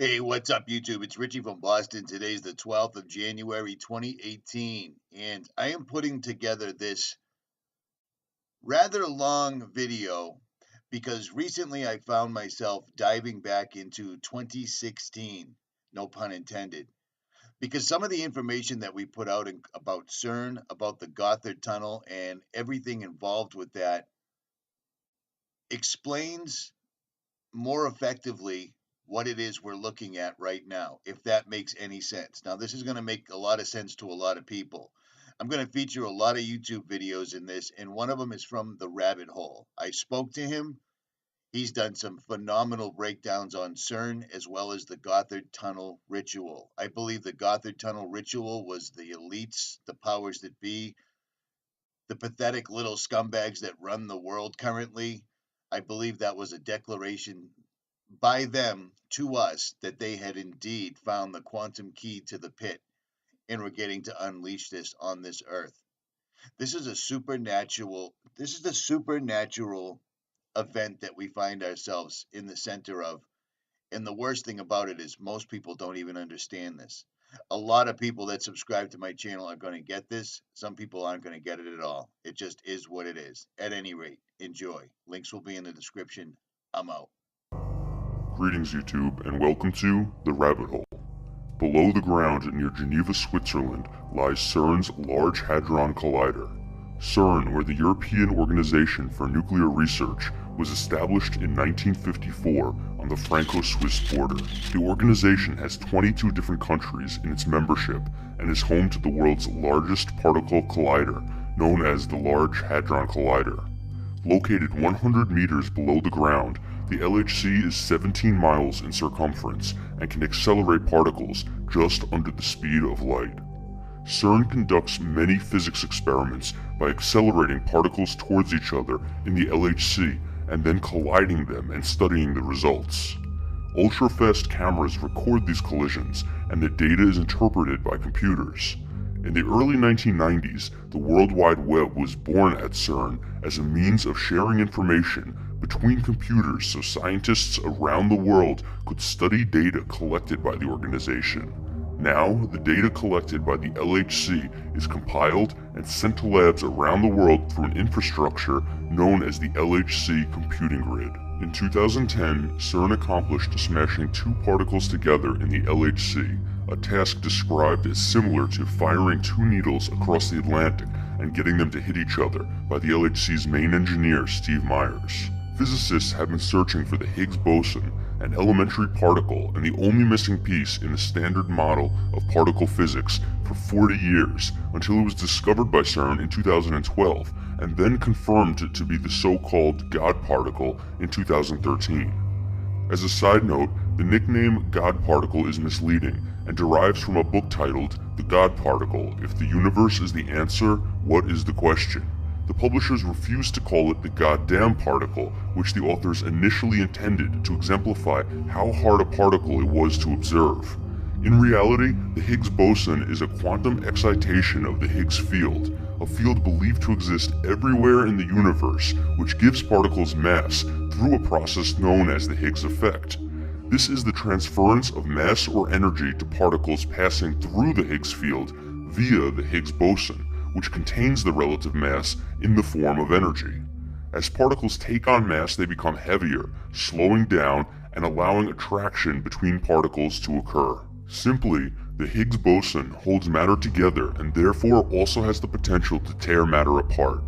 Hey, what's up, YouTube? It's Richie from Boston. Today's the 12th of January, 2018, and I am putting together this rather long video because recently I found myself diving back into 2016, no pun intended, because some of the information that we put out about CERN, about the Gothard Tunnel, and everything involved with that explains more effectively what it is we're looking at right now, if that makes any sense. Now, this is going to make a lot of sense to a lot of people. I'm going to feature a lot of YouTube videos in this, and one of them is from the Rabbit Hole. I spoke to him. He's done some phenomenal breakdowns on CERN as well as the Gothard Tunnel Ritual. I believe the Gothard Tunnel Ritual was the elites, the powers that be, the pathetic little scumbags that run the world currently. I believe that was a declaration by them to us that they had indeed found the quantum key to the pit and were getting to unleash this on this earth. This is the supernatural event that we find ourselves in the center of. And the worst thing about it is most people don't even understand this. A lot of people that subscribe to my channel are going to get this. Some people aren't going to get it at all. It just is what it is. At any rate, enjoy. Links will be in the description. I'm out. Greetings YouTube, and welcome to The Rabbit Hole. Below the ground near Geneva, Switzerland, lies CERN's Large Hadron Collider. CERN, or the European Organization for Nuclear Research, was established in 1954 on the Franco-Swiss border. The organization has 22 different countries in its membership and is home to the world's largest particle collider, known as the Large Hadron Collider. Located 100 meters below the ground, the LHC is 17 miles in circumference and can accelerate particles just under the speed of light. CERN conducts many physics experiments by accelerating particles towards each other in the LHC and then colliding them and studying the results. Ultra-fast cameras record these collisions, and the data is interpreted by computers. In the early 1990s, the World Wide Web was born at CERN as a means of sharing information between computers so scientists around the world could study data collected by the organization. Now, the data collected by the LHC is compiled and sent to labs around the world through an infrastructure known as the LHC computing grid. In 2010, CERN accomplished smashing two particles together in the LHC, a task described as similar to firing two needles across the Atlantic and getting them to hit each other by the LHC's main engineer, Steve Myers. Physicists have been searching for the Higgs boson, an elementary particle and the only missing piece in the standard model of particle physics, for 40 years, until it was discovered by CERN in 2012 and then confirmed to be the so-called God particle in 2013. As a side note, the nickname God particle is misleading and derives from a book titled The God Particle: If the Universe is the Answer, What is the Question? The publishers refused to call it the goddamn particle, which the authors initially intended to exemplify how hard a particle it was to observe. In reality, the Higgs boson is a quantum excitation of the Higgs field, a field believed to exist everywhere in the universe, which gives particles mass through a process known as the Higgs effect. This is the transference of mass or energy to particles passing through the Higgs field via the Higgs boson, which contains the relative mass in the form of energy. As particles take on mass, they become heavier, slowing down and allowing attraction between particles to occur. Simply, the Higgs boson holds matter together and therefore also has the potential to tear matter apart.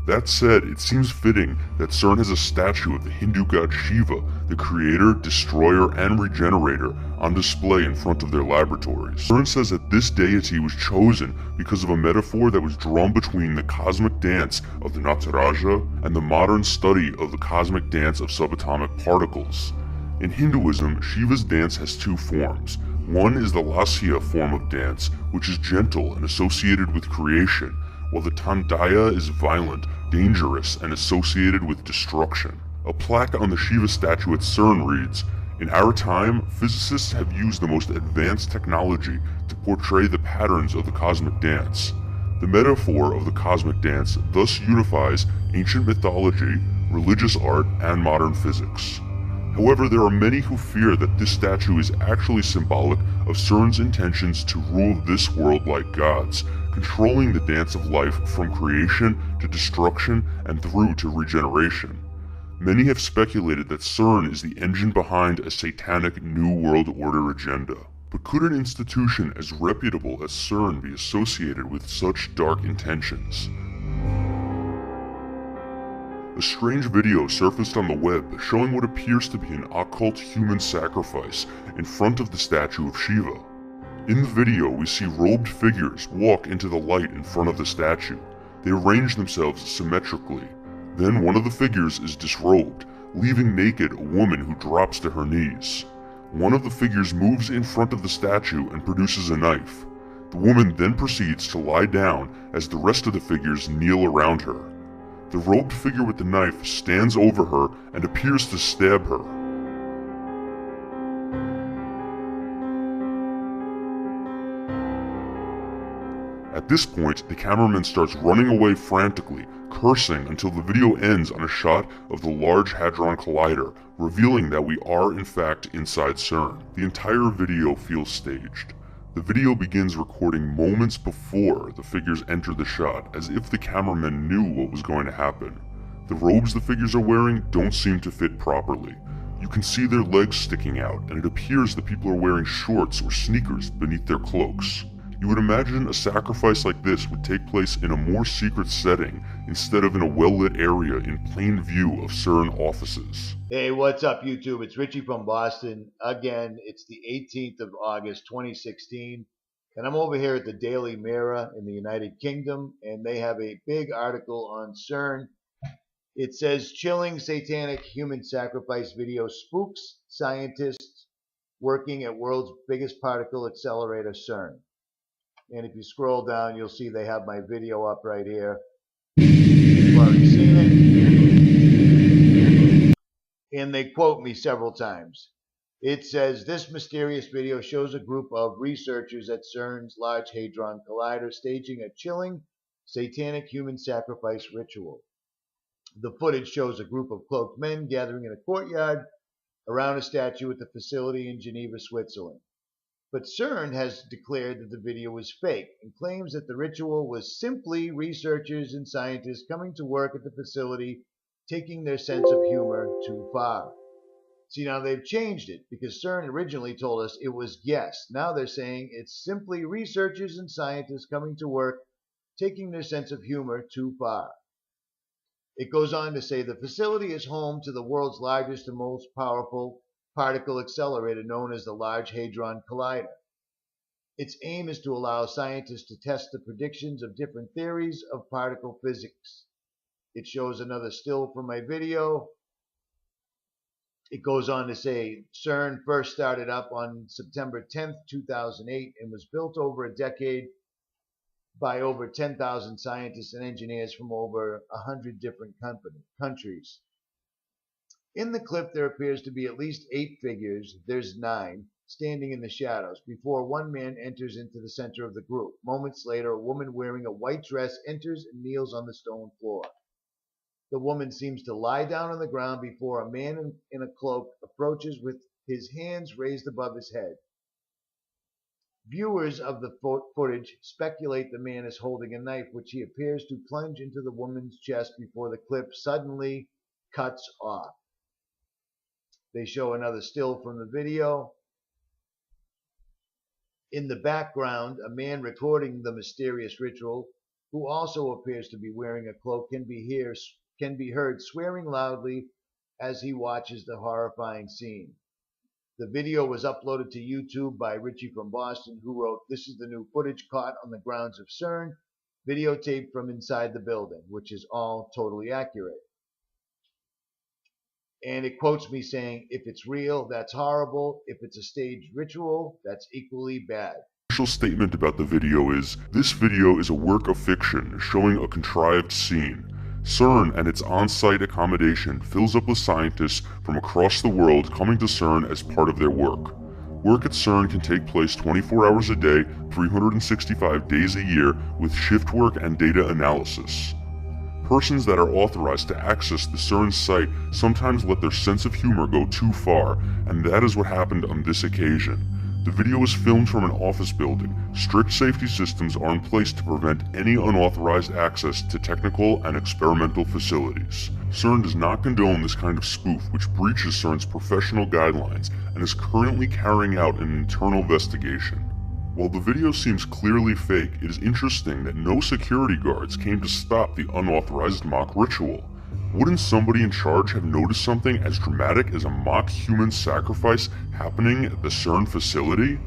That said, it seems fitting that CERN has a statue of the Hindu god Shiva, the creator, destroyer, and regenerator, on display in front of their laboratories. CERN says that this deity was chosen because of a metaphor that was drawn between the cosmic dance of the Nataraja and the modern study of the cosmic dance of subatomic particles. In Hinduism, Shiva's dance has two forms. One is the Lasya form of dance, which is gentle and associated with creation, while the Tandaya is violent, dangerous, and associated with destruction. A plaque on the Shiva statue at CERN reads, "In our time, physicists have used the most advanced technology to portray the patterns of the cosmic dance." The metaphor of the cosmic dance thus unifies ancient mythology, religious art, and modern physics. However, there are many who fear that this statue is actually symbolic of CERN's intentions to rule this world like gods, controlling the dance of life from creation to destruction and through to regeneration. Many have speculated that CERN is the engine behind a satanic New World Order agenda. But could an institution as reputable as CERN be associated with such dark intentions? A strange video surfaced on the web showing what appears to be an occult human sacrifice in front of the statue of Shiva. In the video, we see robed figures walk into the light in front of the statue. They arrange themselves symmetrically. Then one of the figures is disrobed, leaving naked a woman who drops to her knees. One of the figures moves in front of the statue and produces a knife. The woman then proceeds to lie down as the rest of the figures kneel around her. The robed figure with the knife stands over her and appears to stab her. At this point, the cameraman starts running away frantically, cursing until the video ends on a shot of the Large Hadron Collider, revealing that we are in fact inside CERN. The entire video feels staged. The video begins recording moments before the figures enter the shot, as if the cameraman knew what was going to happen. The robes the figures are wearing don't seem to fit properly. You can see their legs sticking out, and it appears that people are wearing shorts or sneakers beneath their cloaks. You would imagine a sacrifice like this would take place in a more secret setting instead of in a well-lit area in plain view of CERN offices. Hey, what's up, YouTube? It's Richie from Boston. Again, it's the 18th of August, 2016, and I'm over here at the Daily Mirror in the United Kingdom, and they have a big article on CERN. It says, chilling satanic human sacrifice video spooks scientists working at world's biggest particle accelerator, CERN. And if you scroll down, you'll see they have my video up right here. You've already seen it. And they quote me several times. It says, this mysterious video shows a group of researchers at CERN's Large Hadron Collider staging a chilling, satanic human sacrifice ritual. The footage shows a group of cloaked men gathering in a courtyard around a statue at the facility in Geneva, Switzerland. But CERN has declared that the video was fake and claims that the ritual was simply researchers and scientists coming to work at the facility, taking their sense of humor too far. See, now they've changed it because CERN originally told us it was guests. Now they're saying it's simply researchers and scientists coming to work, taking their sense of humor too far. It goes on to say the facility is home to the world's largest and most powerful particle accelerator known as the Large Hadron Collider. Its aim is to allow scientists to test the predictions of different theories of particle physics. It shows another still from my video. It goes on to say CERN first started up on September 10th, 2008 and was built over a decade by over 10,000 scientists and engineers from over 100 different countries. In the clip, there appears to be at least 8 figures, there's 9, standing in the shadows, before one man enters into the center of the group. Moments later, a woman wearing a white dress enters and kneels on the stone floor. The woman seems to lie down on the ground before a man in a cloak approaches with his hands raised above his head. Viewers of the footage speculate the man is holding a knife, which he appears to plunge into the woman's chest before the clip suddenly cuts off. They show another still from the video. In the background, a man recording the mysterious ritual, who also appears to be wearing a cloak, can be heard swearing loudly as he watches the horrifying scene. The video was uploaded to YouTube by Richie from Boston, who wrote, "This is the new footage caught on the grounds of CERN, videotaped from inside the building," which is all totally accurate. And it quotes me saying, if it's real, that's horrible. If it's a staged ritual, that's equally bad. The official statement about the video is, this video is a work of fiction showing a contrived scene. CERN and its on-site accommodation fills up with scientists from across the world coming to CERN as part of their work. Work at CERN can take place 24 hours a day, 365 days a year, with shift work and data analysis. persons that are authorized to access the CERN site sometimes let their sense of humor go too far, and that is what happened on this occasion. The video was filmed from an office building. Strict safety systems are in place to prevent any unauthorized access to technical and experimental facilities. CERN does not condone this kind of spoof, which breaches CERN's professional guidelines and is currently carrying out an internal investigation. While the video seems clearly fake, it is interesting that no security guards came to stop the unauthorized mock ritual. Wouldn't somebody in charge have noticed something as dramatic as a mock human sacrifice happening at the CERN facility?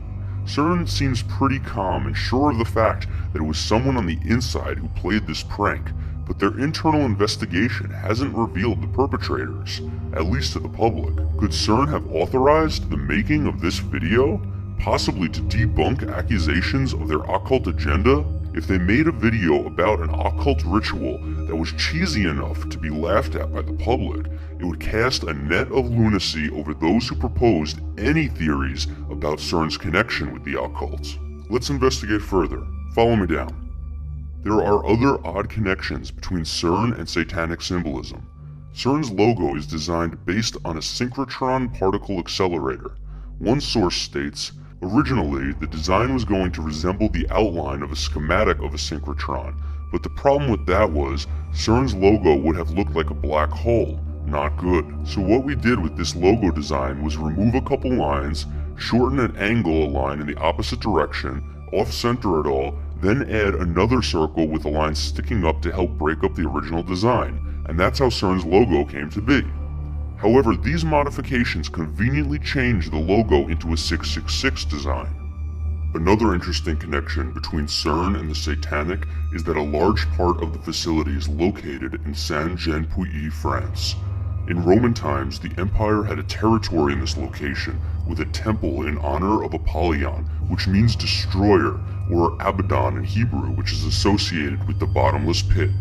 CERN seems pretty calm and sure of the fact that it was someone on the inside who played this prank, but their internal investigation hasn't revealed the perpetrators, at least to the public. Could CERN have authorized the making of this video? Possibly to debunk accusations of their occult agenda? If they made a video about an occult ritual that was cheesy enough to be laughed at by the public, it would cast a net of lunacy over those who proposed any theories about CERN's connection with the occult. Let's investigate further. Follow me down. There are other odd connections between CERN and satanic symbolism. CERN's logo is designed based on a synchrotron particle accelerator. One source states, originally, the design was going to resemble the outline of a schematic of a synchrotron, but the problem with that was, CERN's logo would have looked like a black hole. Not good. So what we did with this logo design was remove a couple lines, shorten and angle a line in the opposite direction, off-center it all, then add another circle with a line sticking up to help break up the original design, and that's how CERN's logo came to be. However, these modifications conveniently change the logo into a 666 design. Another interesting connection between CERN and the Satanic is that a large part of the facility is located in Saint-Jean-Puy, France. In Roman times, the Empire had a territory in this location with a temple in honor of Apollyon, which means destroyer, or Abaddon in Hebrew, which is associated with the bottomless pit.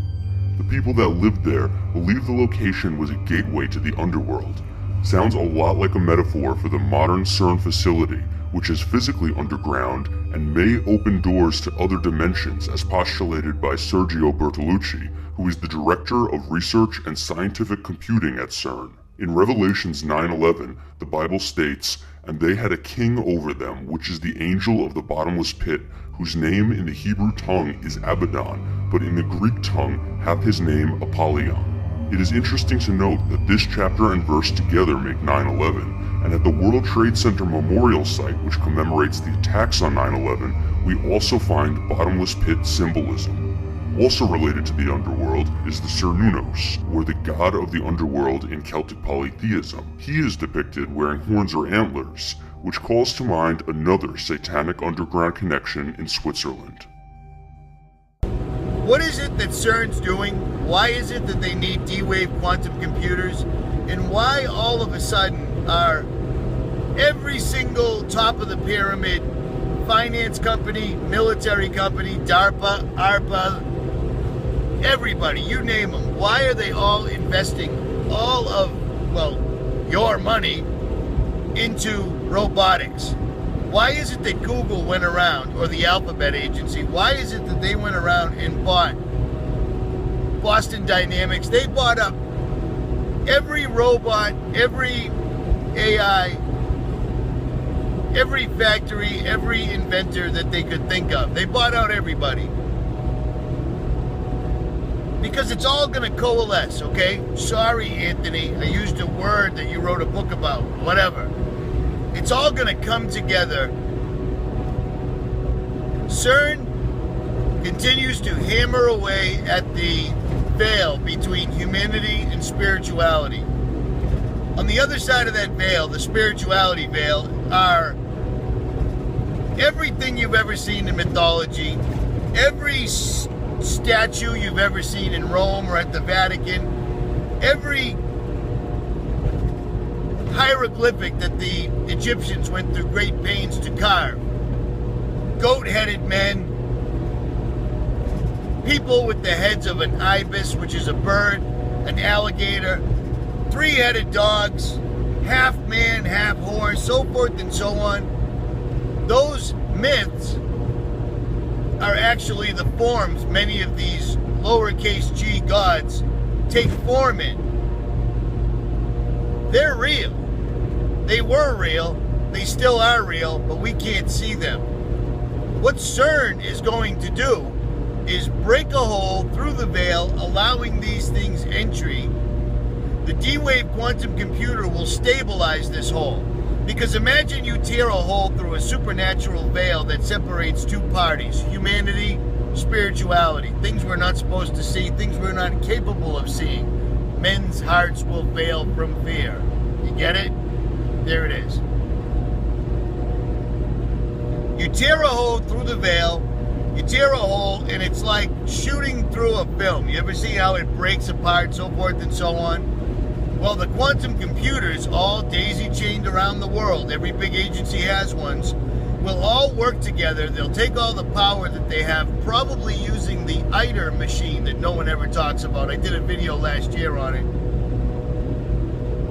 The people that lived there believed the location was a gateway to the underworld. Sounds a lot like a metaphor for the modern CERN facility, which is physically underground and may open doors to other dimensions as postulated by Sergio Bertolucci, who is the Director of Research and Scientific Computing at CERN. In Revelations 9:11, the Bible states, "And they had a king over them, which is the angel of the bottomless pit, whose name in the Hebrew tongue is Abaddon, but in the Greek tongue hath his name Apollyon." It is interesting to note that this chapter and verse together make 9/11, and at the World Trade Center Memorial Site, which commemorates the attacks on 9/11, we also find bottomless pit symbolism. Also related to the underworld is the Cernunnos, or the god of the underworld in Celtic polytheism. He is depicted wearing horns or antlers, which calls to mind another satanic underground connection in Switzerland. What is it that CERN's doing? Why is it that they need D-Wave quantum computers? And why all of a sudden are every single top of the pyramid finance company, military company, DARPA, ARPA, everybody, you name them, why are they all investing all of, well, your money into robotics? Why is it that Google went around, or the Alphabet Agency, why is it that they went around and bought Boston Dynamics? They bought up every robot, every AI, every factory, every inventor that they could think of. They bought out everybody. Because it's all going to coalesce, okay? Sorry, Anthony, I used a word that you wrote a book about, whatever. It's all going to come together. CERN continues to hammer away at the veil between humanity and spirituality. On the other side of that veil, the spirituality veil, are everything you've ever seen in mythology, every statue you've ever seen in Rome or at the Vatican, every hieroglyphic that the Egyptians went through great pains to carve. Goat-headed men, people with the heads of an ibis, which is a bird, an alligator, three-headed dogs, half man, half horse, so forth and so on. Those myths are actually the forms many of these lowercase g gods take form in. They're real. They were real. They still are real, but we can't see them. What CERN is going to do is break a hole through the veil, allowing these things entry. The D-Wave quantum computer will stabilize this hole. Because imagine you tear a hole through a supernatural veil that separates two parties, humanity, spirituality, things we're not supposed to see, things we're not capable of seeing. Men's hearts will fail from fear. You get it? There it is. You tear a hole through the veil, you tear a hole, and it's like shooting through a film. You ever see how it breaks apart, so forth and so on? Well, the quantum computers, all daisy-chained around the world, every big agency has ones, will all work together. They'll take all the power that they have, probably using the ITER machine that no one ever talks about. I did a video last year on it.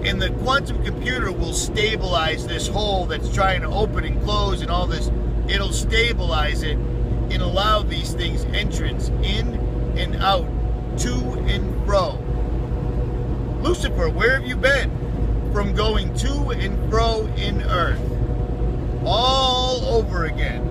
And the quantum computer will stabilize this hole that's trying to open and close and all this. It'll stabilize it and allow these things entrance in and out, to and fro. Lucifer, where have you been? From going to and fro in Earth. All over again.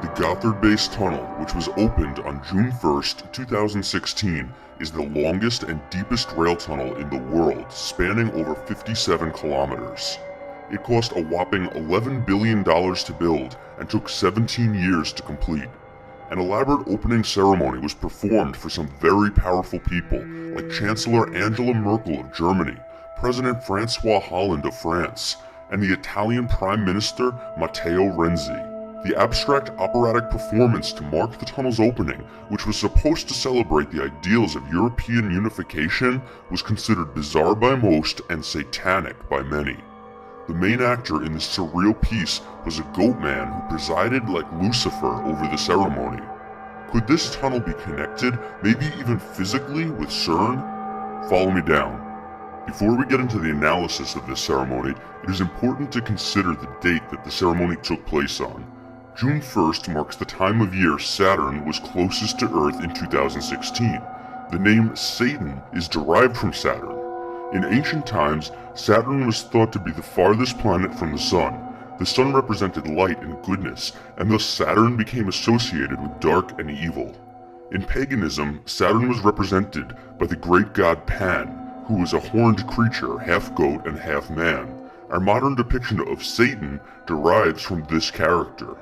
The Gothard Base Tunnel, which was opened on June 1st, 2016, is the longest and deepest rail tunnel in the world, spanning over 57 kilometers. It cost a whopping $11 billion to build and took 17 years to complete. An elaborate opening ceremony was performed for some very powerful people, like Chancellor Angela Merkel of Germany, President Francois Hollande of France, and the Italian Prime Minister Matteo Renzi. The abstract operatic performance to mark the tunnel's opening, which was supposed to celebrate the ideals of European unification, was considered bizarre by most and satanic by many. The main actor in this surreal piece was a goat man who presided like Lucifer over the ceremony. Could this tunnel be connected, maybe even physically, with CERN? Follow me down. Before we get into the analysis of this ceremony, it is important to consider the date that the ceremony took place on. June 1st marks the time of year Saturn was closest to Earth in 2016. The name Satan is derived from Saturn. In ancient times, Saturn was thought to be the farthest planet from the Sun. The Sun represented light and goodness, and thus Saturn became associated with dark and evil. In paganism, Saturn was represented by the great god Pan, who was a horned creature, half goat and half man. Our modern depiction of Satan derives from this character.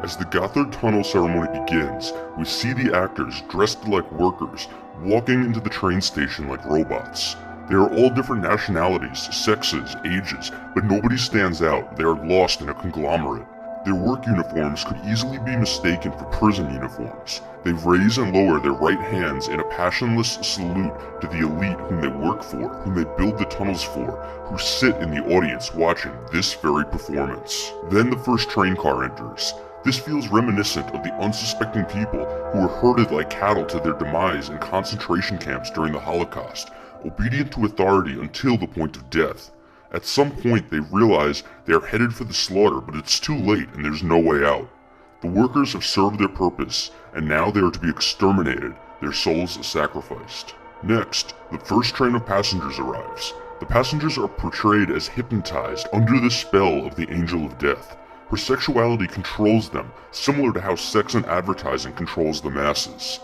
As the Gothard Tunnel ceremony begins, we see the actors dressed like workers, walking into the train station like robots. They are all different nationalities, sexes, ages, but nobody stands out. They are lost in a conglomerate. Their work uniforms could easily be mistaken for prison uniforms. They raise and lower their right hands in a passionless salute to the elite whom they work for, whom they build the tunnels for, who sit in the audience watching this very performance. Then the first train car enters. This feels reminiscent of the unsuspecting people who were herded like cattle to their demise in concentration camps during the Holocaust, obedient to authority until the point of death. At some point they realize they are headed for the slaughter, but it's too late and there's no way out. The workers have served their purpose, and now they are to be exterminated, their souls sacrificed. Next, the first train of passengers arrives. The passengers are portrayed as hypnotized under the spell of the Angel of Death. Her sexuality controls them, similar to how sex and advertising controls the masses.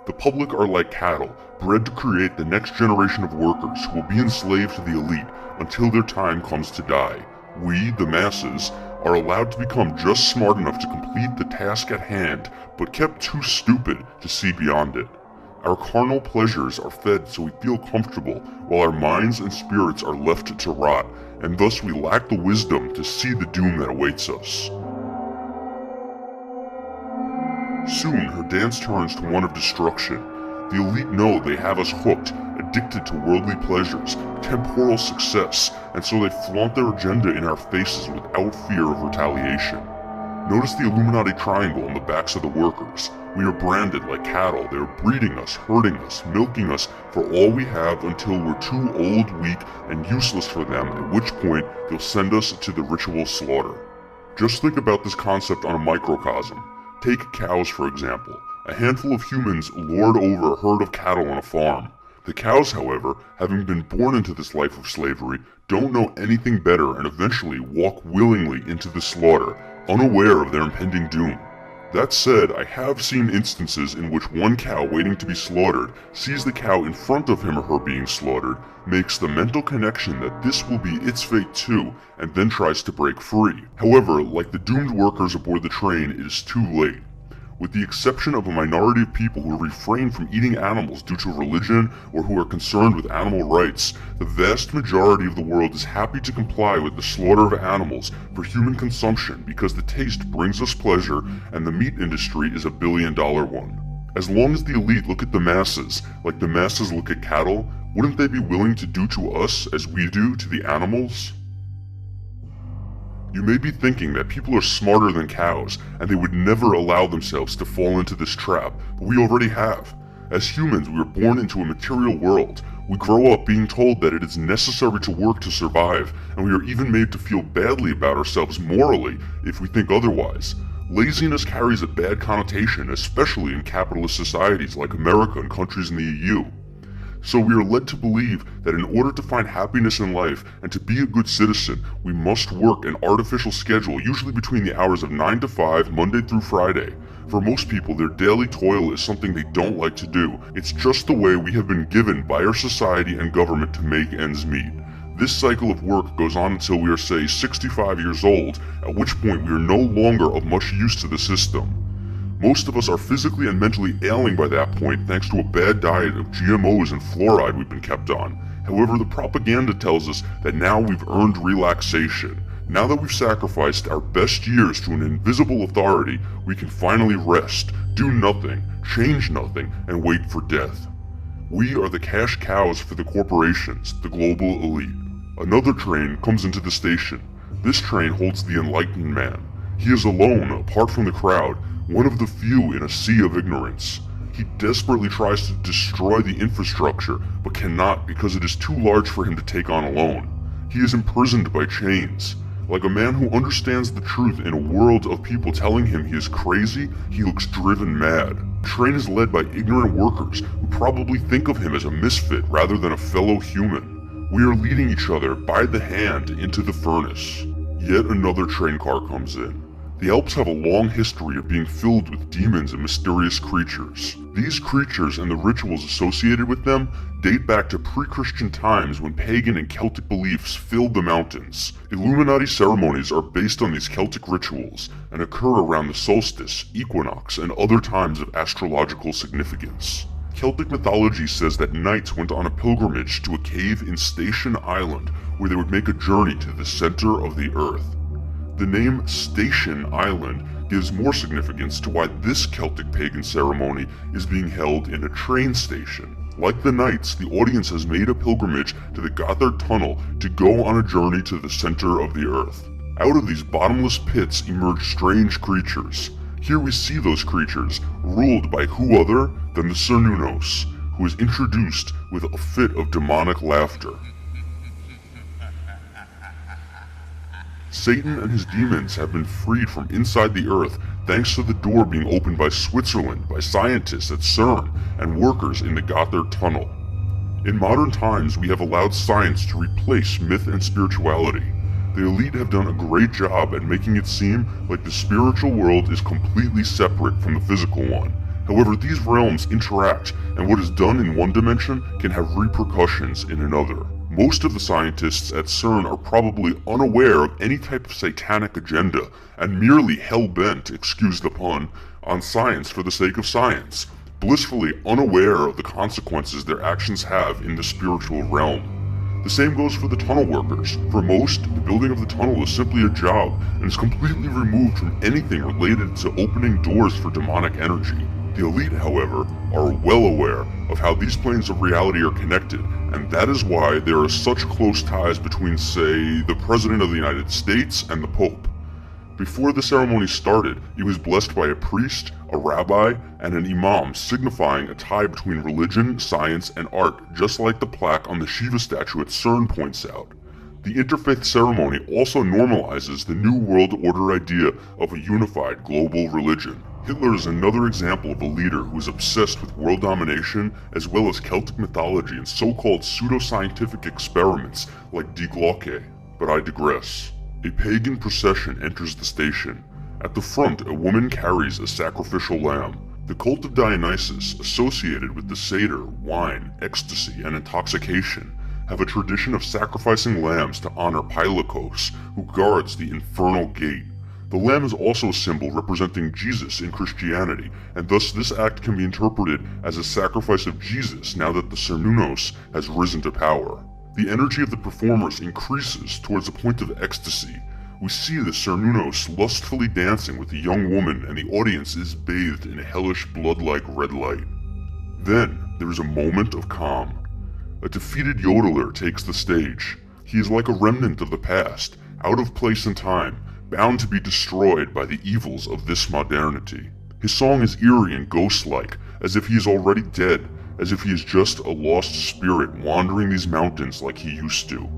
The public are like cattle, bred to create the next generation of workers who will be enslaved to the elite until their time comes to die. We, the masses, are allowed to become just smart enough to complete the task at hand, but kept too stupid to see beyond it. Our carnal pleasures are fed so we feel comfortable, while our minds and spirits are left to rot, and thus we lack the wisdom to see the doom that awaits us. Soon her dance turns to one of destruction. The elite know they have us hooked, addicted to worldly pleasures, temporal success, and so they flaunt their agenda in our faces without fear of retaliation. Notice the Illuminati triangle on the backs of the workers. We are branded like cattle. They are breeding us, hurting us, milking us for all we have until we're too old, weak, and useless for them, at which point they'll send us to the ritual slaughter. Just think about this concept on a microcosm. Take cows, for example. A handful of humans lord over a herd of cattle on a farm. The cows, however, having been born into this life of slavery, don't know anything better and eventually walk willingly into the slaughter, unaware of their impending doom. That said, I have seen instances in which one cow waiting to be slaughtered sees the cow in front of him or her being slaughtered, makes the mental connection that this will be its fate too, and then tries to break free. However, like the doomed workers aboard the train, it is too late. With the exception of a minority of people who refrain from eating animals due to religion or who are concerned with animal rights, the vast majority of the world is happy to comply with the slaughter of animals for human consumption because the taste brings us pleasure and the meat industry is a billion-dollar one. As long as the elite look at the masses like the masses look at cattle, wouldn't they be willing to do to us as we do to the animals? You may be thinking that people are smarter than cows, and they would never allow themselves to fall into this trap, but we already have. As humans, we are born into a material world. We grow up being told that it is necessary to work to survive, and we are even made to feel badly about ourselves morally if we think otherwise. Laziness carries a bad connotation, especially in capitalist societies like America and countries in the EU. So we are led to believe that in order to find happiness in life and to be a good citizen, we must work an artificial schedule, usually between the hours of 9 to 5, Monday through Friday. For most people, their daily toil is something they don't like to do. It's just the way we have been given by our society and government to make ends meet. This cycle of work goes on until we are, say, 65 years old, at which point we are no longer of much use to the system. Most of us are physically and mentally ailing by that point thanks to a bad diet of GMOs and fluoride we've been kept on. However, the propaganda tells us that now we've earned relaxation. Now that we've sacrificed our best years to an invisible authority, we can finally rest, do nothing, change nothing, and wait for death. We are the cash cows for the corporations, the global elite. Another train comes into the station. This train holds the enlightened man. He is alone, apart from the crowd, one of the few in a sea of ignorance. He desperately tries to destroy the infrastructure, but cannot because it is too large for him to take on alone. He is imprisoned by chains. Like a man who understands the truth in a world of people telling him he is crazy, he looks driven mad. The train is led by ignorant workers who probably think of him as a misfit rather than a fellow human. We are leading each other by the hand into the furnace. Yet another train car comes in. The Alps have a long history of being filled with demons and mysterious creatures. These creatures and the rituals associated with them date back to pre-Christian times when pagan and Celtic beliefs filled the mountains. Illuminati ceremonies are based on these Celtic rituals and occur around the solstice, equinox, and other times of astrological significance. Celtic mythology says that knights went on a pilgrimage to a cave in Station Island where they would make a journey to the center of the earth. The name Station Island gives more significance to why this Celtic pagan ceremony is being held in a train station. Like the knights, the audience has made a pilgrimage to the Gothard Tunnel to go on a journey to the center of the earth. Out of these bottomless pits emerge strange creatures. Here we see those creatures, ruled by who other than the Cernunnos, who is introduced with a fit of demonic laughter. Satan and his demons have been freed from inside the earth thanks to the door being opened by Switzerland, by scientists at CERN, and workers in the Gothard Tunnel. In modern times, we have allowed science to replace myth and spirituality. The elite have done a great job at making it seem like the spiritual world is completely separate from the physical one. However, these realms interact, and what is done in one dimension can have repercussions in another. Most of the scientists at CERN are probably unaware of any type of satanic agenda and merely hell-bent, excuse the pun, on science for the sake of science, blissfully unaware of the consequences their actions have in the spiritual realm. The same goes for the tunnel workers. For most, the building of the tunnel is simply a job and is completely removed from anything related to opening doors for demonic energy. The elite, however, are well aware of how these planes of reality are connected, and that is why there are such close ties between, say, the President of the United States and the Pope. Before the ceremony started, he was blessed by a priest, a rabbi, and an imam, signifying a tie between religion, science, and art, just like the plaque on the Shiva statue at CERN points out. The interfaith ceremony also normalizes the New World Order idea of a unified global religion. Hitler is another example of a leader who is obsessed with world domination as well as Celtic mythology and so-called pseudoscientific experiments like Die Glocke. But I digress. A pagan procession enters the station. At the front, a woman carries a sacrificial lamb. The cult of Dionysus, associated with the Seder, wine, ecstasy, and intoxication, have a tradition of sacrificing lambs to honor Pylakos, who guards the infernal gate. The lamb is also a symbol representing Jesus in Christianity, and thus this act can be interpreted as a sacrifice of Jesus now that the Cernunnos has risen to power. The energy of the performers increases towards a point of ecstasy. We see the Cernunnos lustfully dancing with a young woman, and the audience is bathed in a hellish blood-like red light. Then, there is a moment of calm. A defeated yodeler takes the stage. He is like a remnant of the past, out of place in time, bound to be destroyed by the evils of this modernity. His song is eerie and ghost-like, as if he is already dead, as if he is just a lost spirit wandering these mountains like he used to.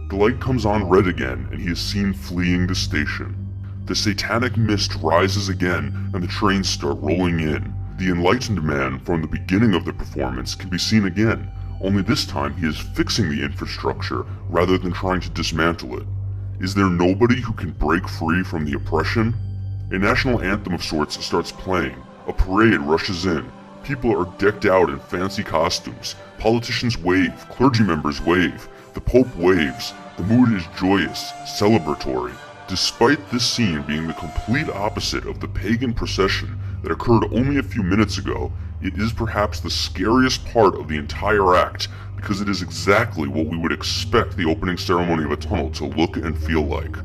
The light comes on red again, and he is seen fleeing the station. The satanic mist rises again, and the trains start rolling in. The enlightened man from the beginning of the performance can be seen again, only this time he is fixing the infrastructure rather than trying to dismantle it. Is there nobody who can break free from the oppression? A national anthem of sorts starts playing. A parade rushes in. People are decked out in fancy costumes. Politicians wave, clergy members wave, the Pope waves. The mood is joyous, celebratory. Despite this scene being the complete opposite of the pagan procession that occurred only a few minutes ago, it is perhaps the scariest part of the entire act because it is exactly what we would expect the opening ceremony of a tunnel to look and feel like.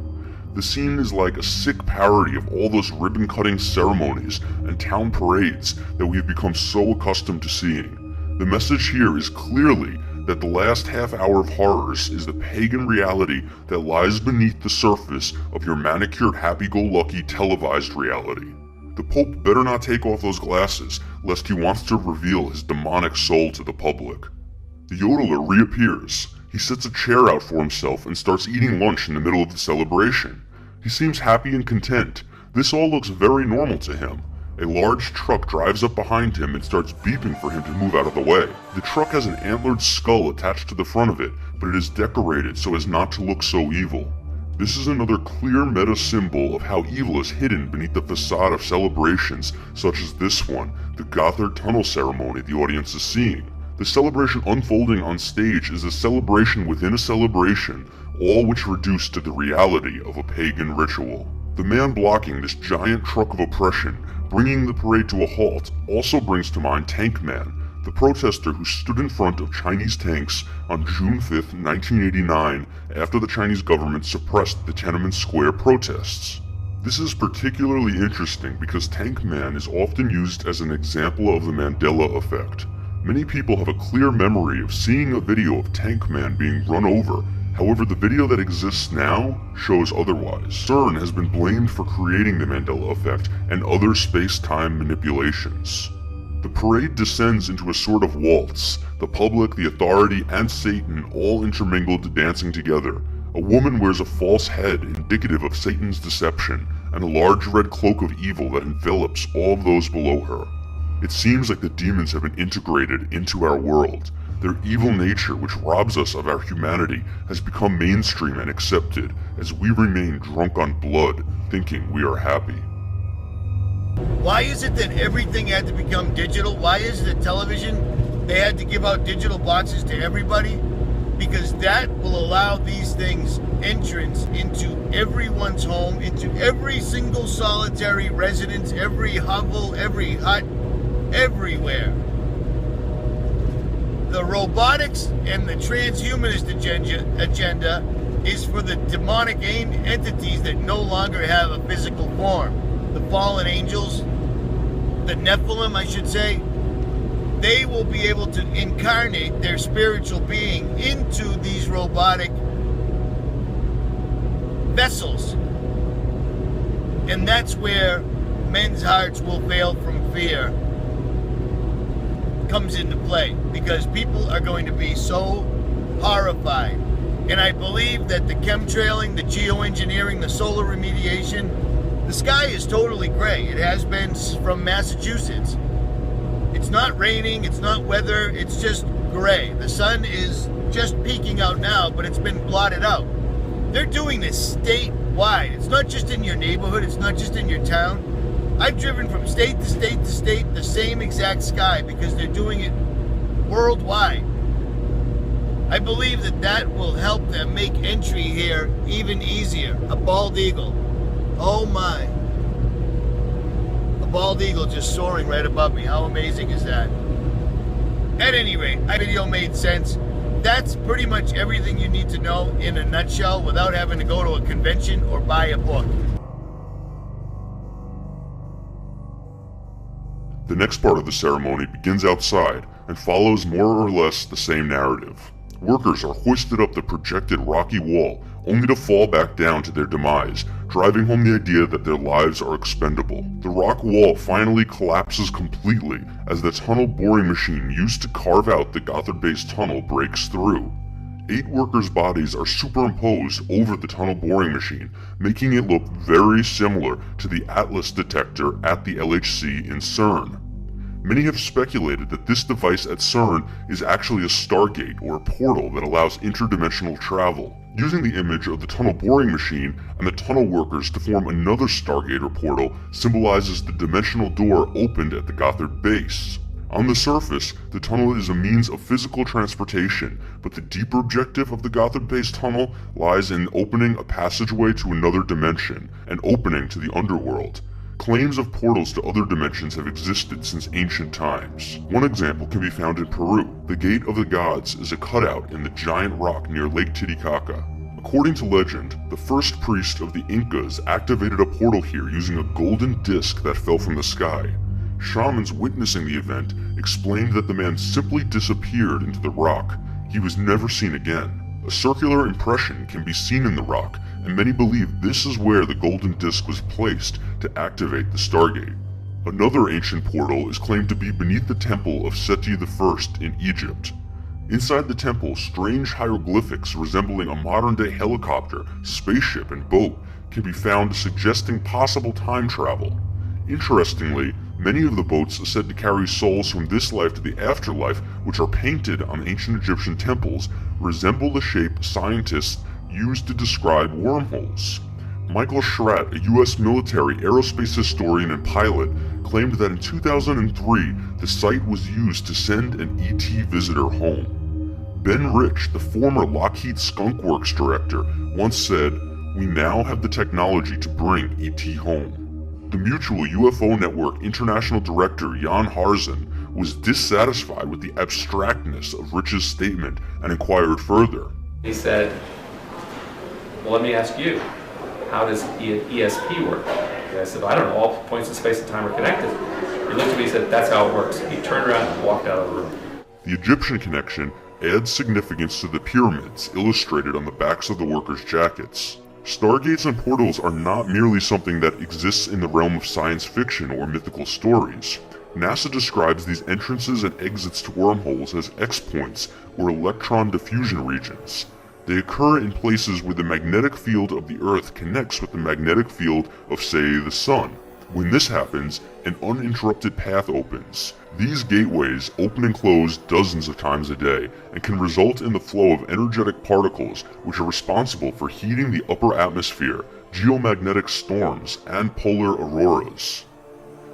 The scene is like a sick parody of all those ribbon-cutting ceremonies and town parades that we have become so accustomed to seeing. The message here is clearly that the last half hour of horrors is the pagan reality that lies beneath the surface of your manicured happy-go-lucky televised reality. The Pope better not take off those glasses, lest he wants to reveal his demonic soul to the public. The yodeler reappears. He sets a chair out for himself and starts eating lunch in the middle of the celebration. He seems happy and content. This all looks very normal to him. A large truck drives up behind him and starts beeping for him to move out of the way. The truck has an antlered skull attached to the front of it, but it is decorated so as not to look so evil. This is another clear meta symbol of how evil is hidden beneath the facade of celebrations such as this one, the Gothard Tunnel ceremony the audience is seeing. The celebration unfolding on stage is a celebration within a celebration, all which reduce to the reality of a pagan ritual. The man blocking this giant truck of oppression, bringing the parade to a halt, also brings to mind Tank Man, the protester who stood in front of Chinese tanks on June 5, 1989, after the Chinese government suppressed the Tiananmen Square protests. This is particularly interesting because Tank Man is often used as an example of the Mandela effect. Many people have a clear memory of seeing a video of Tank Man being run over. However, the video that exists now shows otherwise. CERN has been blamed for creating the Mandela effect and other space-time manipulations. The parade descends into a sort of waltz, the public, the authority, and Satan all intermingled dancing together. A woman wears a false head indicative of Satan's deception, and a large red cloak of evil that envelops all of those below her. It seems like the demons have been integrated into our world. Their evil nature, which robs us of our humanity, has become mainstream and accepted as we remain drunk on blood, thinking we are happy. Why is it that everything had to become digital? Why is it that television, they had to give out digital boxes to everybody? Because that will allow these things entrance into everyone's home, into every single solitary residence, every hovel, every hut, everywhere. The robotics and the transhumanist agenda is for the demonic entities that no longer have a physical form. The fallen angels, the Nephilim, I should say, they will be able to incarnate their spiritual being into these robotic vessels. And that's where men's hearts will fail from fear comes into play, because people are going to be so horrified. And I believe that the chemtrailing, the geoengineering, the solar remediation, the sky is totally gray. It has been from Massachusetts. It's not raining, it's not weather, it's just gray. The sun is just peeking out now, but it's been blotted out. They're doing this statewide. It's not just in your neighborhood, it's not just in your town. I've driven from state to state to state, the same exact sky, because they're doing it worldwide. I believe that that will help them make entry here even easier. A bald eagle. Oh my. A bald eagle just soaring right above me. How amazing is that? At any rate, my video made sense. That's pretty much everything you need to know in a nutshell without having to go to a convention or buy a book. The next part of the ceremony begins outside and follows more or less the same narrative. Workers are hoisted up the projected rocky wall, only to fall back down to their demise, driving home the idea that their lives are expendable. The rock wall finally collapses completely as the tunnel boring machine used to carve out the Gothard-based tunnel breaks through. 8 workers' bodies are superimposed over the tunnel boring machine, making it look very similar to the Atlas detector at the LHC in CERN. Many have speculated that this device at CERN is actually a stargate or a portal that allows interdimensional travel, using the image of the tunnel boring machine and the tunnel workers to form another stargate or portal symbolizes the dimensional door opened at the Gothard base. On the surface, the tunnel is a means of physical transportation, but the deeper objective of the Gothard-based tunnel lies in opening a passageway to another dimension, an opening to the underworld. Claims of portals to other dimensions have existed since ancient times. One example can be found in Peru. The Gate of the Gods is a cutout in the giant rock near Lake Titicaca. According to legend, the first priest of the Incas activated a portal here using a golden disc that fell from the sky. Shamans witnessing the event explained that the man simply disappeared into the rock. He was never seen again. A circular impression can be seen in the rock, and many believe this is where the golden disc was placed to activate the Stargate. Another ancient portal is claimed to be beneath the temple of Seti I in Egypt. Inside the temple, strange hieroglyphics resembling a modern-day helicopter, spaceship, and boat can be found, suggesting possible time travel. Interestingly, many of the boats said to carry souls from this life to the afterlife, which are painted on ancient Egyptian temples, resemble the shape scientists used to describe wormholes. Michael Schratt, a U.S. military aerospace historian and pilot, claimed that in 2003, the site was used to send an ET visitor home. Ben Rich, the former Lockheed Skunk Works director, once said, "We now have the technology to bring ET home." The Mutual UFO Network International Director Jan Harzan was dissatisfied with the abstractness of Rich's statement and inquired further. He said, "Well, let me ask you, how does ESP work?" And I said, "I don't know, all points in space and time are connected." He looked at me and said, "That's how it works." He turned around and walked out of the room. The Egyptian connection adds significance to the pyramids illustrated on the backs of the workers' jackets. Stargates and portals are not merely something that exists in the realm of science fiction or mythical stories. NASA describes these entrances and exits to wormholes as X-points or electron diffusion regions. They occur in places where the magnetic field of the Earth connects with the magnetic field of, say, the Sun. When this happens, an uninterrupted path opens. These gateways open and close dozens of times a day and can result in the flow of energetic particles which are responsible for heating the upper atmosphere, geomagnetic storms, and polar auroras.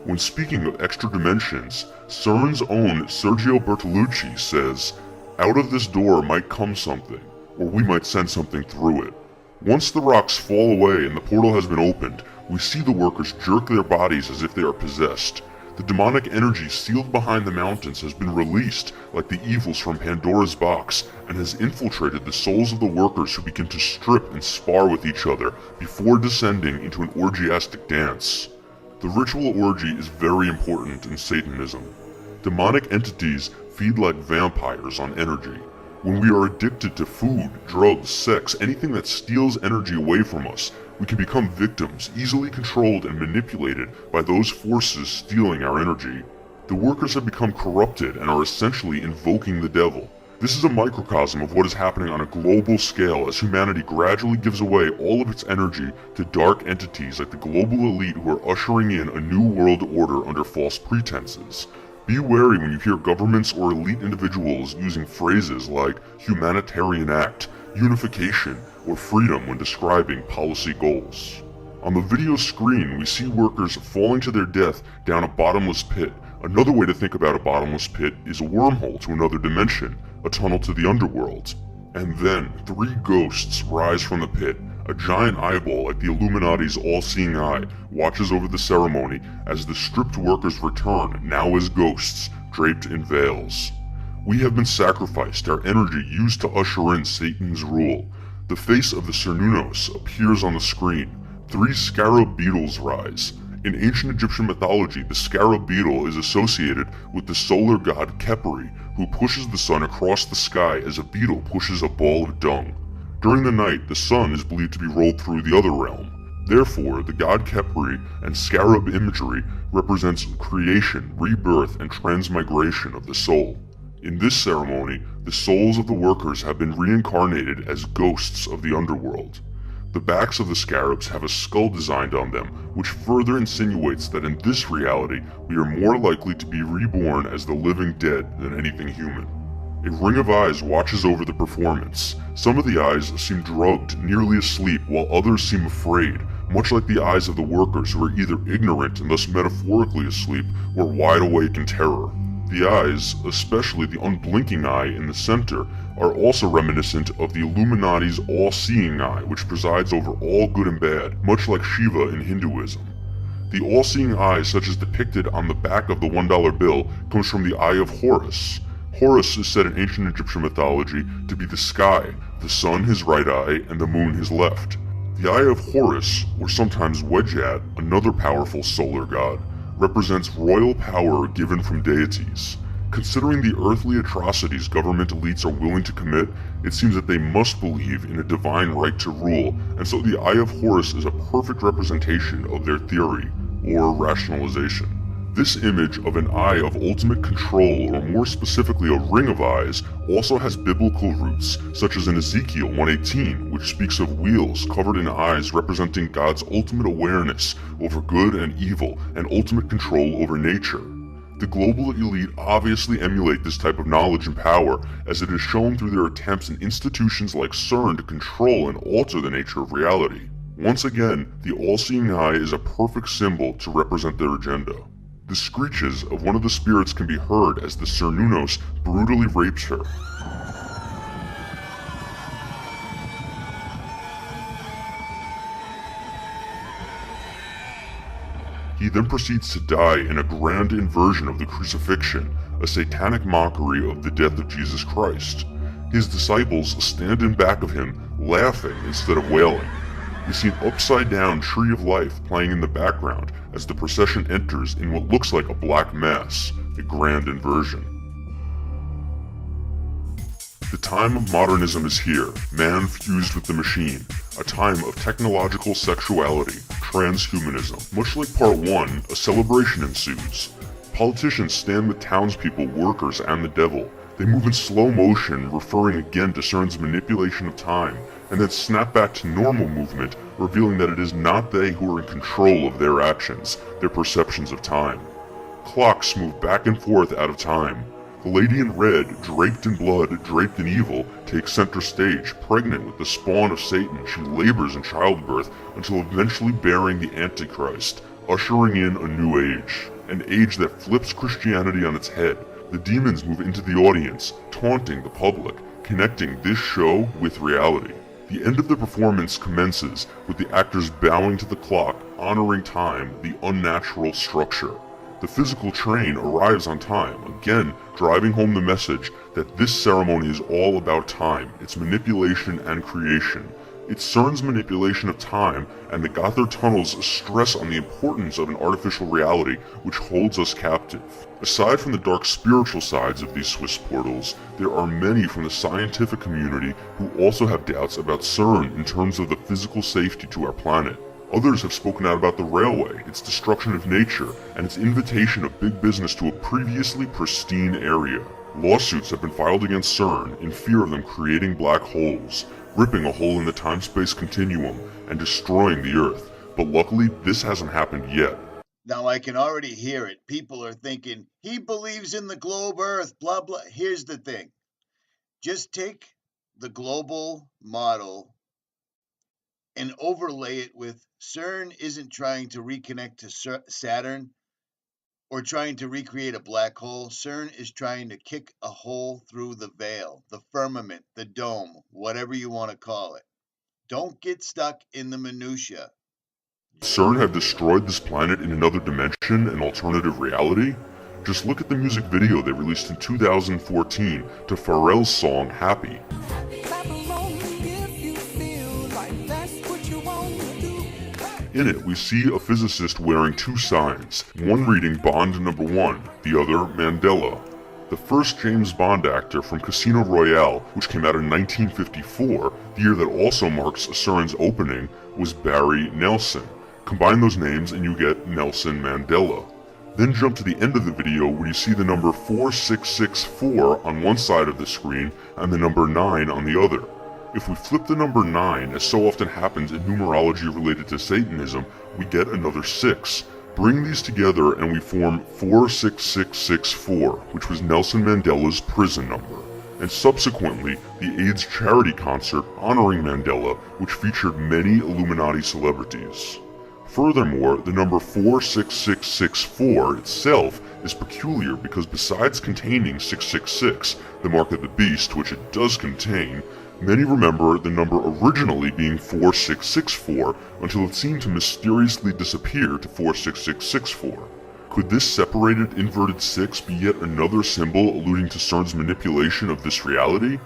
When speaking of extra dimensions, CERN's own Sergio Bertolucci says, "Out of this door might come something, or we might send something through it." Once the rocks fall away and the portal has been opened, we see the workers jerk their bodies as if they are possessed. The demonic energy sealed behind the mountains has been released like the evils from Pandora's box and has infiltrated the souls of the workers who begin to strip and spar with each other before descending into an orgiastic dance. The ritual orgy is very important in Satanism. Demonic entities feed like vampires on energy. When we are addicted to food, drugs, sex, anything that steals energy away from us, we can become victims, easily controlled and manipulated by those forces stealing our energy. The workers have become corrupted and are essentially invoking the devil. This is a microcosm of what is happening on a global scale as humanity gradually gives away all of its energy to dark entities like the global elite who are ushering in a new world order under false pretenses. Be wary when you hear governments or elite individuals using phrases like humanitarian act, unification, or freedom when describing policy goals. On the video screen, we see workers falling to their death down a bottomless pit. Another way to think about a bottomless pit is a wormhole to another dimension, a tunnel to the underworld. And then, 3 ghosts rise from the pit. A giant eyeball like the Illuminati's all-seeing eye watches over the ceremony as the stripped workers return, now as ghosts, draped in veils. We have been sacrificed, our energy used to usher in Satan's rule. The face of the Cernunnos appears on the screen. 3 scarab beetles rise. In ancient Egyptian mythology, the scarab beetle is associated with the solar god Khepri, who pushes the sun across the sky as a beetle pushes a ball of dung. During the night, the sun is believed to be rolled through the other realm. Therefore, the god Khepri and scarab imagery represents creation, rebirth, and transmigration of the soul. In this ceremony, the souls of the workers have been reincarnated as ghosts of the underworld. The backs of the scarabs have a skull designed on them, which further insinuates that in this reality, we are more likely to be reborn as the living dead than anything human. A ring of eyes watches over the performance. Some of the eyes seem drugged, nearly asleep, while others seem afraid, much like the eyes of the workers who are either ignorant and thus metaphorically asleep, or wide awake in terror. The eyes, especially the unblinking eye in the center, are also reminiscent of the Illuminati's all-seeing eye, which presides over all good and bad, much like Shiva in Hinduism. The all-seeing eye, such as depicted on the back of the $1 bill, comes from the Eye of Horus. Horus is said in ancient Egyptian mythology to be the sky, the sun his right eye, and the moon his left. The Eye of Horus, or sometimes Wedjat, another powerful solar god, represents royal power given from deities. Considering the earthly atrocities government elites are willing to commit, it seems that they must believe in a divine right to rule, and so the Eye of Horus is a perfect representation of their theory, or rationalization. This image of an eye of ultimate control, or more specifically a ring of eyes, also has biblical roots, such as in Ezekiel 1:18, which speaks of wheels covered in eyes representing God's ultimate awareness over good and evil and ultimate control over nature. The global elite obviously emulate this type of knowledge and power, as it is shown through their attempts in institutions like CERN to control and alter the nature of reality. Once again, the all-seeing eye is a perfect symbol to represent their agenda. The screeches of one of the spirits can be heard as the Cernunnos brutally rapes her. He then proceeds to die in a grand inversion of the crucifixion, a satanic mockery of the death of Jesus Christ. His disciples stand in back of him, laughing instead of wailing. We see an upside-down tree of life playing in the background as the procession enters in what looks like a black mass, a grand inversion. The time of modernism is here, man fused with the machine, a time of technological sexuality, transhumanism. Much like Part 1, a celebration ensues. Politicians stand with townspeople, workers, and the devil. They move in slow motion, referring again to CERN's manipulation of time, and then snap back to normal movement, revealing that it is not they who are in control of their actions, their perceptions of time. Clocks move back and forth out of time. The lady in red, draped in blood, draped in evil, takes center stage. Pregnant with the spawn of Satan, she labors in childbirth until eventually bearing the Antichrist, ushering in a new age. An age that flips Christianity on its head. The demons move into the audience, taunting the public, connecting this show with reality. The end of the performance commences with the actors bowing to the clock, honoring time, the unnatural structure. The physical train arrives on time, again driving home the message that this ceremony is all about time, its manipulation and creation. It's CERN's manipulation of time and the Gotthard tunnels stress on the importance of an artificial reality which holds us captive. Aside from the dark spiritual sides of these Swiss portals, there are many from the scientific community who also have doubts about CERN in terms of the physical safety to our planet. Others have spoken out about the railway, its destruction of nature, and its invitation of big business to a previously pristine area. Lawsuits have been filed against CERN in fear of them creating black holes, ripping a hole in the time-space continuum, and destroying the Earth. But luckily, this hasn't happened yet. Now I can already hear it. People are thinking, he believes in the globe Earth, blah, blah. Here's the thing. Just take the global model and overlay it with CERN isn't trying to reconnect to Saturn or trying to recreate a black hole. CERN is trying to kick a hole through the veil, the firmament, the dome, whatever you want to call it. Don't get stuck in the minutia. CERN have destroyed this planet in another dimension, an alternative reality? Just look at the music video they released in 2014 to Pharrell's song Happy. In it, we see a physicist wearing two signs, one reading Bond number 1, the other Mandela. The first James Bond actor from Casino Royale, which came out in 1954, the year that also marks CERN's opening, was Barry Nelson. Combine those names and you get Nelson Mandela. Then jump to the end of the video where you see the number 4664 on one side of the screen and the number 9 on the other. If we flip the number 9, as so often happens in numerology related to Satanism, we get another 6. Bring these together and we form 46664, which was Nelson Mandela's prison number. And subsequently, the AIDS charity concert honoring Mandela, which featured many Illuminati celebrities. Furthermore, the number 46664 itself is peculiar because besides containing 666, the mark of the beast, which it does contain, many remember the number originally being 4664 until it seemed to mysteriously disappear to 46664. Could this separated inverted 6 be yet another symbol alluding to CERN's manipulation of this reality?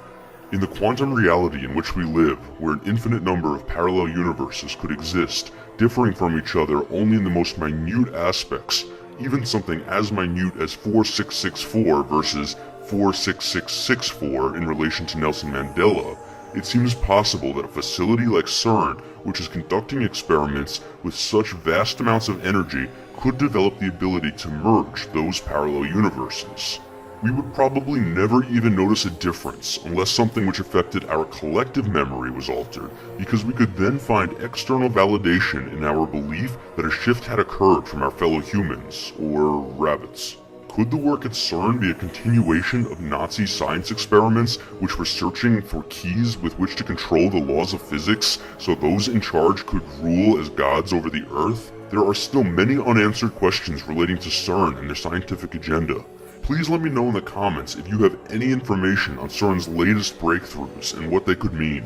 In the quantum reality in which we live, where an infinite number of parallel universes could exist, differing from each other only in the most minute aspects, even something as minute as 4664 versus 46664 in relation to Nelson Mandela, it seems possible that a facility like CERN, which is conducting experiments with such vast amounts of energy, could develop the ability to merge those parallel universes. We would probably never even notice a difference unless something which affected our collective memory was altered, because we could then find external validation in our belief that a shift had occurred from our fellow humans, or rabbits. Could the work at CERN be a continuation of Nazi science experiments which were searching for keys with which to control the laws of physics so those in charge could rule as gods over the Earth? There are still many unanswered questions relating to CERN and their scientific agenda. Please let me know in the comments if you have any information on CERN's latest breakthroughs and what they could mean.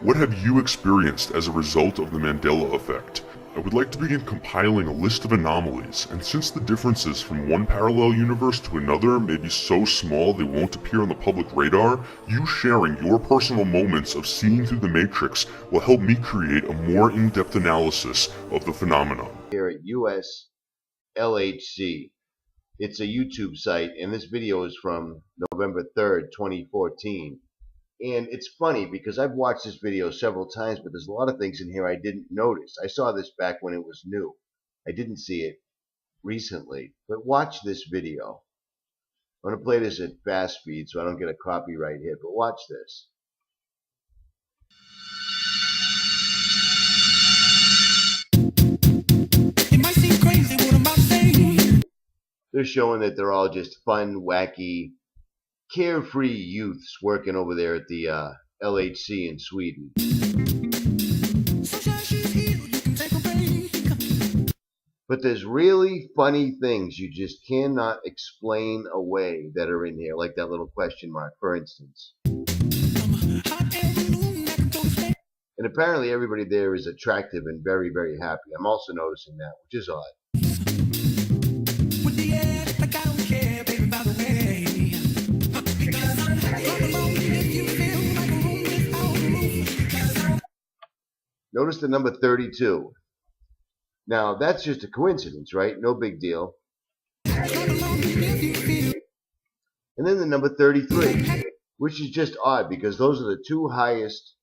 What have you experienced as a result of the Mandela effect? I would like to begin compiling a list of anomalies, and since the differences from one parallel universe to another may be so small they won't appear on the public radar, you sharing your personal moments of seeing through the matrix will help me create a more in-depth analysis of the phenomenon. Here at USLHC. It's a YouTube site, and this video is from November 3rd, 2014. And it's funny because I've watched this video several times, but there's a lot of things in here I didn't notice. I saw this back when it was new. I didn't see it recently. But watch this video. I'm going to play this at fast speed so I don't get a copyright hit, but watch this. It might seem crazy what I'm about to say. They're showing that they're all just fun, wacky, carefree youths working over there at the LHC in Sweden. But there's really funny things you just cannot explain away that are in here, like that little question mark, for instance. And apparently everybody there is attractive and very, very happy. I'm also noticing that, which is odd. Notice the number 32. Now, that's just a coincidence, right? No big deal. And then the number 33, which is just odd because those are the two highest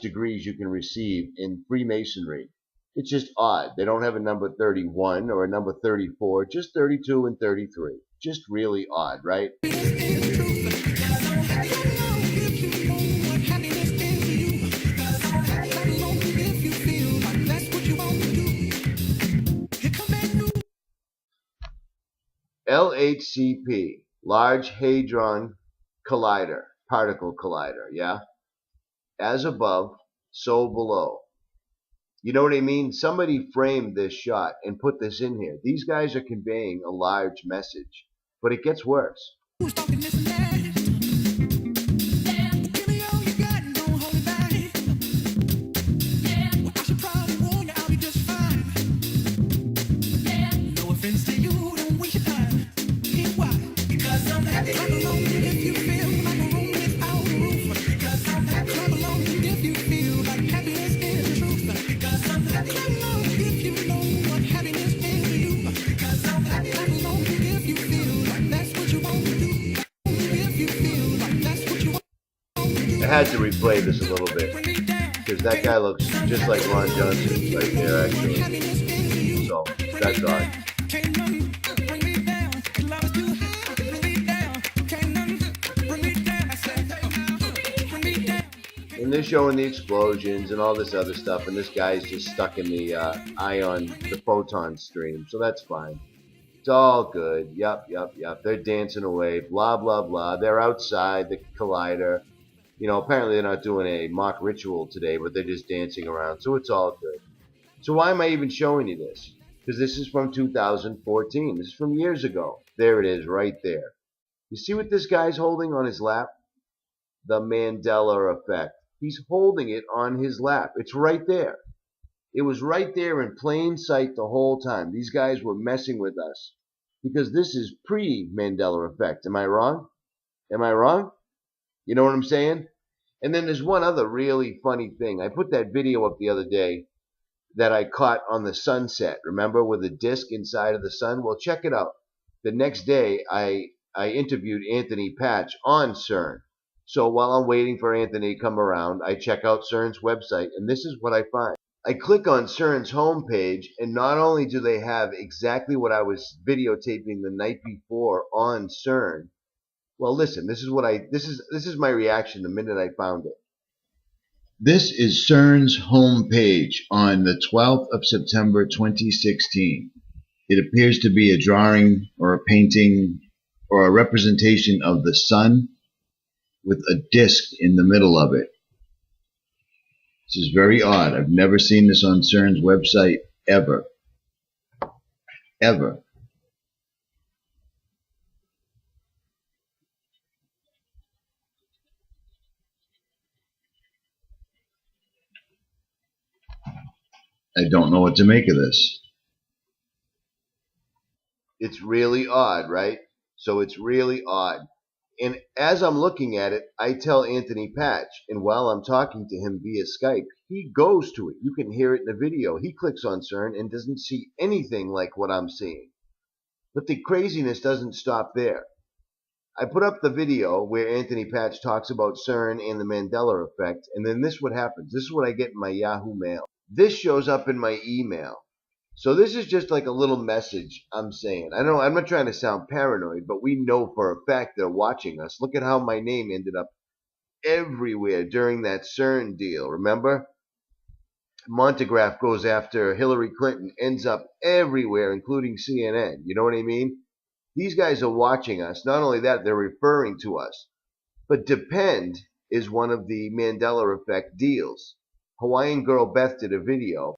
degrees you can receive in Freemasonry. It's just odd. They don't have a number 31 or a number 34, just 32 and 33. Just really odd, right? LHCP, Large Hadron Collider, Particle Collider, yeah? As above, so below. You know what I mean? Somebody framed this shot and put this in here. These guys are conveying a large message. But it gets worse. I had to replay this a little bit because that guy looks just like Ron Johnson right there, actually. So that's odd. And they're showing the explosions and all this other stuff, and this guy's just stuck in the the photon stream, so that's fine. It's all good. Yep. They're dancing away, blah, blah, blah. They're outside the collider. You know, apparently they're not doing a mock ritual today, but they're just dancing around, so it's all good. So why am I even showing you this? Because this is from 2014. This is from years ago. There it is, right there. You see what this guy's holding on his lap? The Mandela effect. He's holding it on his lap. It's right there. It was right there in plain sight the whole time. These guys were messing with us. Because this is pre-Mandela effect. Am I wrong? Am I wrong? You know what I'm saying? And then there's one other really funny thing. I put that video up the other day that I caught on the sunset. Remember, with a disc inside of the sun? Well, check it out. The next day, I interviewed Anthony Patch on CERN. So while I'm waiting for Anthony to come around, I check out CERN's website, and this is what I find. I click on CERN's homepage, and not only do they have exactly what I was videotaping the night before on CERN. Well, listen, this is my reaction the minute I found it. This is CERN's homepage on the 12th of September 2016. It appears to be a drawing or a painting or a representation of the sun with a disc in the middle of it. This is very odd. I've never seen this on CERN's website ever. Ever. I don't know what to make of this. It's really odd, right? So it's really odd. And as I'm looking at it, I tell Anthony Patch, and while I'm talking to him via Skype, he goes to it. You can hear it in the video. He clicks on CERN and doesn't see anything like what I'm seeing. But the craziness doesn't stop there. I put up the video where Anthony Patch talks about CERN and the Mandela effect, and then this is what happens. This is what I get in my Yahoo Mail. This shows up in my email. So this is just like a little message I'm saying. I know I'm not trying to sound paranoid, but we know for a fact they're watching us. Look at how my name ended up everywhere during that CERN deal. Remember? Montegraph goes after Hillary Clinton, ends up everywhere, including CNN. You know what I mean? These guys are watching us. Not only that, they're referring to us. But Depend is one of the Mandela effect deals. Hawaiian Girl Beth did a video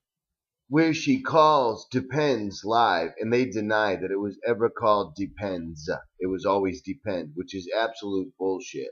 where she calls Depends live, and they deny that it was ever called Depends. It was always Depend, which is absolute bullshit.